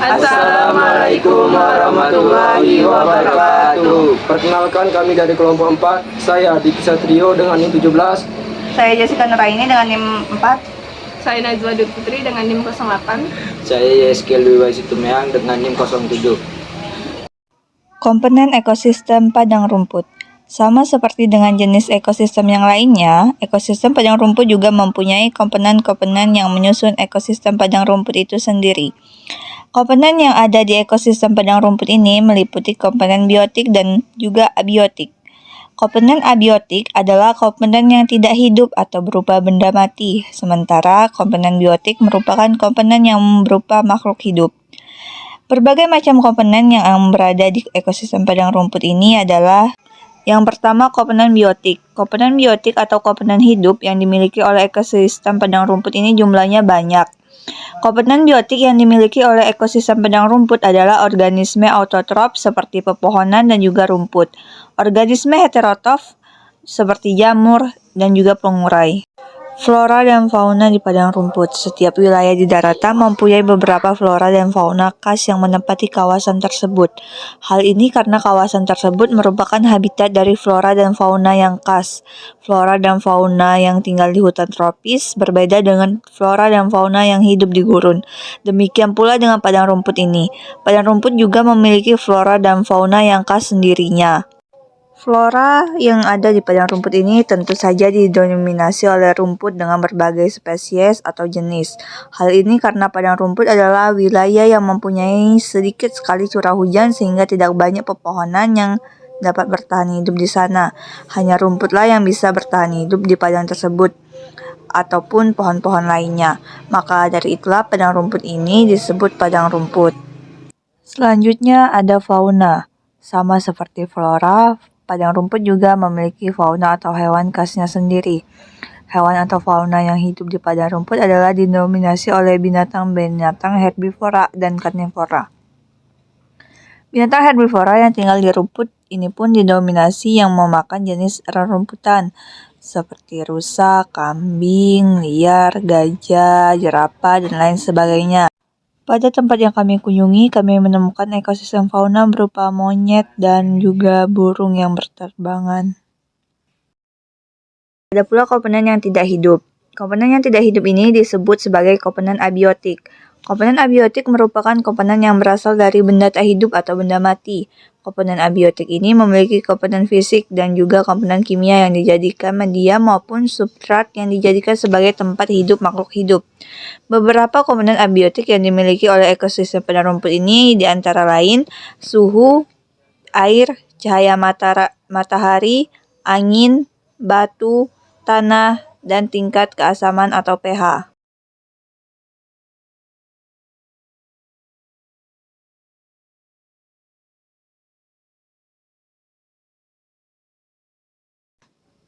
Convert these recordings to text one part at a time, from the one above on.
Assalamualaikum warahmatullahi wabarakatuh. Perkenalkan, kami dari kelompok 4. Saya Diki Satrio dengan NIM 17. Saya Jessica Nuraini dengan NIM 4. Saya Najwa Dwi Putri dengan NIM 08. Saya Yeskel Wiwai Situmeang dengan NIM 07. Komponen ekosistem padang rumput. Sama seperti dengan jenis ekosistem yang lainnya, ekosistem padang rumput juga mempunyai komponen-komponen yang menyusun ekosistem padang rumput itu sendiri. Komponen yang ada di ekosistem padang rumput ini meliputi komponen biotik dan juga abiotik. Komponen abiotik adalah komponen yang tidak hidup atau berupa benda mati, sementara komponen biotik merupakan komponen yang berupa makhluk hidup. Berbagai macam komponen yang berada di ekosistem padang rumput ini adalah: yang pertama, komponen biotik. Komponen biotik atau komponen hidup yang dimiliki oleh ekosistem padang rumput ini jumlahnya banyak. Komponen biotik yang dimiliki oleh ekosistem padang rumput adalah organisme autotrof seperti pepohonan dan juga rumput, organisme heterotrof seperti jamur dan juga pengurai. Flora dan fauna di padang rumput. Setiap wilayah di daratan mempunyai beberapa flora dan fauna khas yang menempati kawasan tersebut. Hal ini karena kawasan tersebut merupakan habitat dari flora dan fauna yang khas. Flora dan fauna yang tinggal di hutan tropis berbeda dengan flora dan fauna yang hidup di gurun. Demikian pula dengan padang rumput ini. Padang rumput juga memiliki flora dan fauna yang khas sendirinya. Flora yang ada di padang rumput ini tentu saja didominasi oleh rumput dengan berbagai spesies atau jenis. Hal ini karena padang rumput adalah wilayah yang mempunyai sedikit sekali curah hujan sehingga tidak banyak pepohonan yang dapat bertahan hidup di sana. Hanya rumputlah yang bisa bertahan hidup di padang tersebut ataupun pohon-pohon lainnya. Maka dari itulah padang rumput ini disebut padang rumput. Selanjutnya ada fauna. Sama seperti flora, padang rumput juga memiliki fauna atau hewan khasnya sendiri. Hewan atau fauna yang hidup di padang rumput adalah didominasi oleh binatang-binatang herbivora dan karnivora. Binatang herbivora yang tinggal di rumput ini pun didominasi yang memakan jenis rerumputan seperti rusa, kambing, liar, gajah, jerapah, dan lain sebagainya. Pada tempat yang kami kunjungi, kami menemukan ekosistem fauna berupa monyet dan juga burung yang berterbangan. Ada pula komponen yang tidak hidup. Komponen yang tidak hidup ini disebut sebagai komponen abiotik. Komponen abiotik merupakan komponen yang berasal dari benda tak hidup atau benda mati. Komponen abiotik ini memiliki komponen fisik dan juga komponen kimia yang dijadikan media maupun substrat yang dijadikan sebagai tempat hidup makhluk hidup. Beberapa komponen abiotik yang dimiliki oleh ekosistem padang rumput ini diantara lain suhu, air, cahaya matahari, angin, batu, tanah, dan tingkat keasaman atau pH.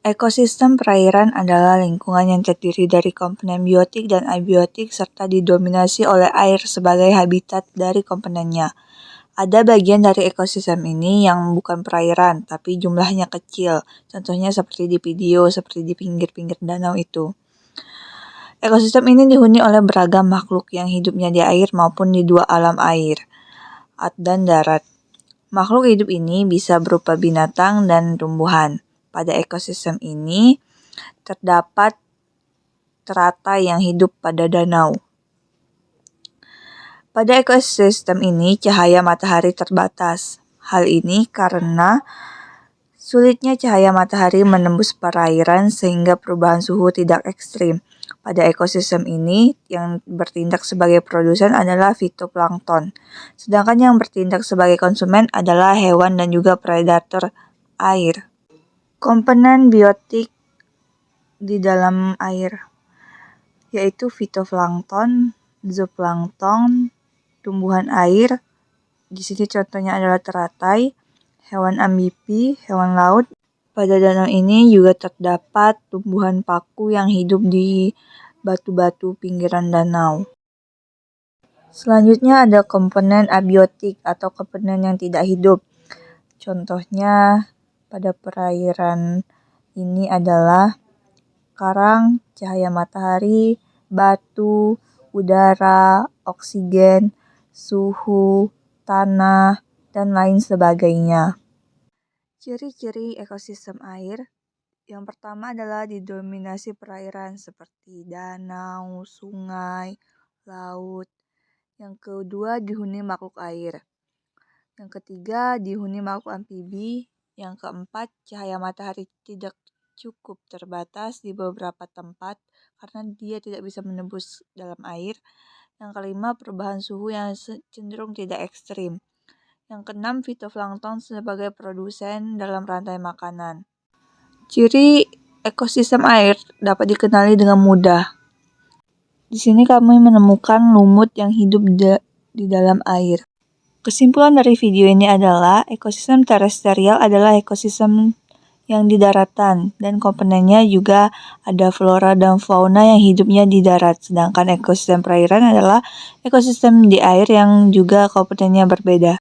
Ekosistem perairan adalah lingkungan yang terdiri dari komponen biotik dan abiotik serta didominasi oleh air sebagai habitat dari komponennya. Ada bagian dari ekosistem ini yang bukan perairan, tapi jumlahnya kecil. Contohnya seperti di video, seperti di pinggir-pinggir danau itu. Ekosistem ini dihuni oleh beragam makhluk yang hidupnya di air maupun di dua alam air dan darat. Makhluk hidup ini bisa berupa binatang dan tumbuhan. Pada ekosistem ini terdapat teratai yang hidup pada danau. Pada ekosistem ini cahaya matahari terbatas. Hal ini karena sulitnya cahaya matahari menembus perairan sehingga perubahan suhu tidak ekstrim. Pada ekosistem ini yang bertindak sebagai produsen adalah fitoplankton. Sedangkan yang bertindak sebagai konsumen adalah hewan dan juga predator air. Komponen biotik di dalam air yaitu fitoplankton, zooplankton, tumbuhan air. Di sini contohnya adalah teratai, hewan amfibi, hewan laut. Pada danau ini juga terdapat tumbuhan paku yang hidup di batu-batu pinggiran danau. Selanjutnya ada komponen abiotik atau komponen yang tidak hidup. Contohnya pada perairan ini adalah karang, cahaya matahari, batu, udara, oksigen, suhu, tanah, dan lain sebagainya. Ciri-ciri ekosistem air yang pertama adalah didominasi perairan seperti danau, sungai, laut. Yang kedua dihuni makhluk air. Yang ketiga dihuni makhluk amfibi. Yang keempat cahaya matahari tidak cukup terbatas di beberapa tempat karena dia tidak bisa menembus dalam air. Yang kelima perubahan suhu yang cenderung tidak ekstrim. Yang keenam fitoplankton sebagai produsen dalam rantai makanan. Ciri ekosistem air dapat dikenali dengan mudah. Di sini kami menemukan lumut yang hidup di dalam air. Kesimpulan dari video ini adalah ekosistem terestrial adalah ekosistem yang di daratan dan komponennya juga ada flora dan fauna yang hidupnya di darat. Sedangkan ekosistem perairan adalah ekosistem di air yang juga komponennya berbeda.